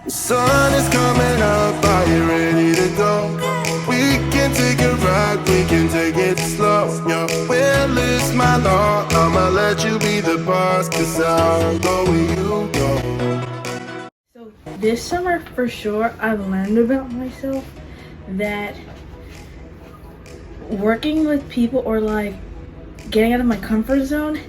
The sun is coming up, are you ready to go? We can take a ride, we can take it slow. Your will is my law, I'ma let you be the boss, cause I'll go where you go. So this summer for sure I learned about myself that working with people or like getting out of my comfort zone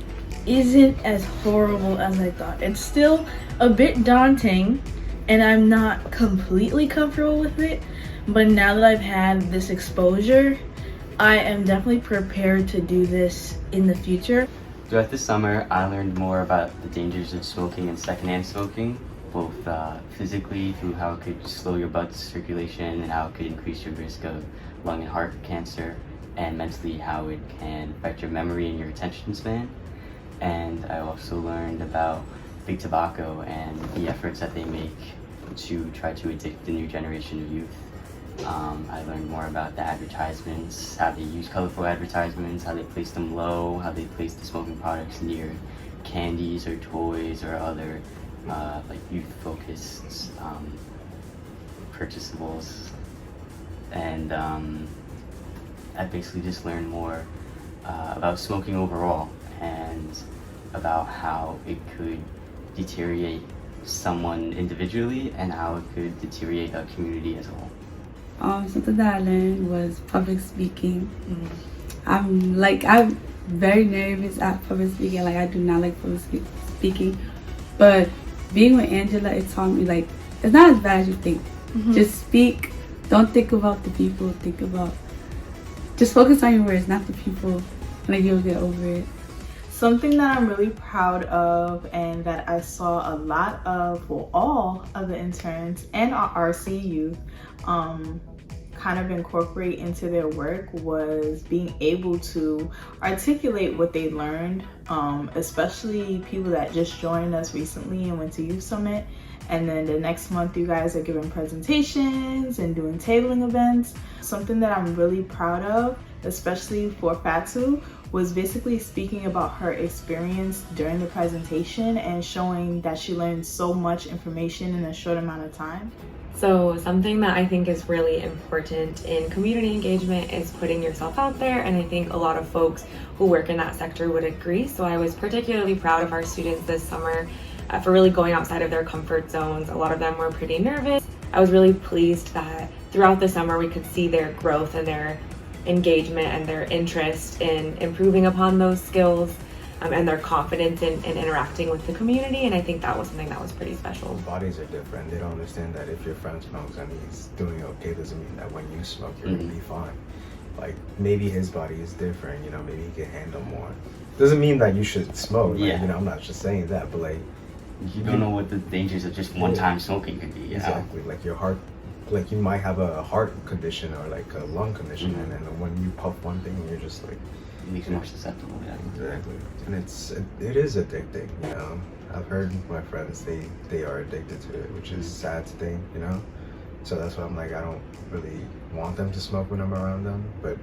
isn't as horrible as I thought. It's still a bit daunting and I'm not completely comfortable with it, but now that I've had this exposure, I am definitely prepared to do this in the future. Throughout the summer, I learned more about the dangers of smoking and secondhand smoking, both physically through how it could slow your blood circulation and how it could increase your risk of lung and heart cancer, and mentally how it can affect your memory and your attention span. And I also learned about big tobacco and the efforts that they make to try to addict the new generation of youth. I learned more about the advertisements, how they use colorful advertisements, how they place them low, how they place the smoking products near candies or toys or other like youth-focused purchasables. And I basically just learned more about smoking overall and about how it could deteriorate someone individually and how it could deteriorate a community as a whole. Something that I learned was public speaking. I'm very nervous at public speaking. Like I do not like public speaking, but being with Angela, it taught me like it's not as bad as you think. Just speak. Don't think about the people. Think about just focus on your words, not the people. Like you'll get over it. Something that I'm really proud of and that I saw a lot of, well, all of the interns and our RC youth kind of incorporate into their work was being able to articulate what they learned, especially people that just joined us recently and went to Youth Summit. And then the next month you guys are giving presentations and doing tabling events. Something that I'm really proud of, especially for Fatu, was basically speaking about her experience during the presentation and showing that she learned so much information in a short amount of time. So something that I think is really important in community engagement is putting yourself out there, and I think a lot of folks who work in that sector would agree. So I was particularly proud of our students this summer for really going outside of their comfort zones. A lot of them were pretty nervous. I was really pleased that throughout the summer we could see their growth and their engagement and their interest in improving upon those skills and their confidence in interacting with the community, and I think that was something that was pretty special. Bodies are different. They don't understand that if your friend smokes and he's doing okay doesn't mean that when you smoke you're gonna be fine. Like maybe his body is different, you know, maybe he can handle more. Doesn't mean that you should smoke, like, you know, I'm not just saying that, but like you don't know what the dangers of just one-time smoking could be. You exactly know? Like your heart, like you might have a heart condition or like a lung condition, and then when you puff one thing you're just like It makes you more susceptible. Exactly. And it is addicting, you know. I've heard my friends they are addicted to it, which is sad to think, you know. So that's why I'm like I don't really want them to smoke when I'm around them, but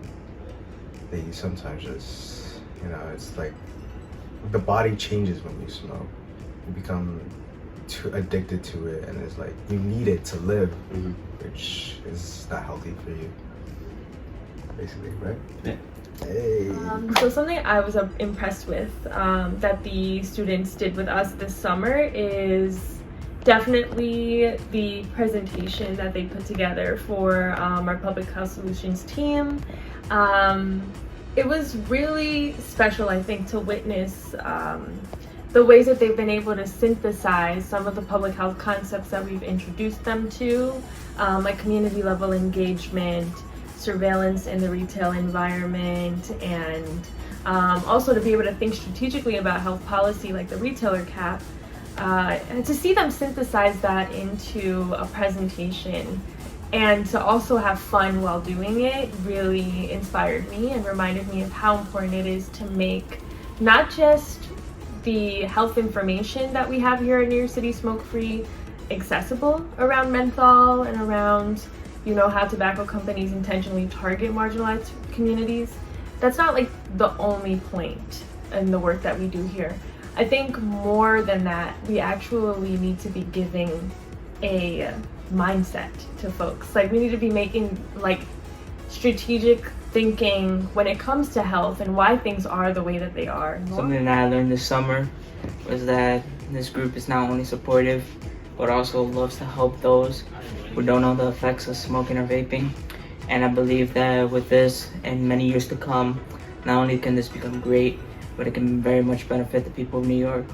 they sometimes just, you know, it's like the body changes when you smoke. You become too addicted to it, and it's like you need it to live, which is not healthy for you, basically, right? Yeah. Hey. So something I was impressed with that the students did with us this summer is definitely the presentation that they put together for our Public Health Solutions team. It was really special, I think, to witness the ways that they've been able to synthesize some of the public health concepts that we've introduced them to, like community level engagement, surveillance in the retail environment, and also to be able to think strategically about health policy like the retailer cap, and to see them synthesize that into a presentation and to also have fun while doing it really inspired me and reminded me of how important it is to make not just the health information that we have here at New York City Smoke Free accessible around menthol and around, you know, how tobacco companies intentionally target marginalized communities. That's not like the only point in the work that we do here. I think more than that, we actually need to be giving a mindset to folks. Like, we need to be making like strategic thinking when it comes to health and why things are the way that they are. Something that I learned this summer was that this group is not only supportive, but also loves to help those who don't know the effects of smoking or vaping. And I believe that with this and many years to come, not only can this become great, but it can very much benefit the people of New York.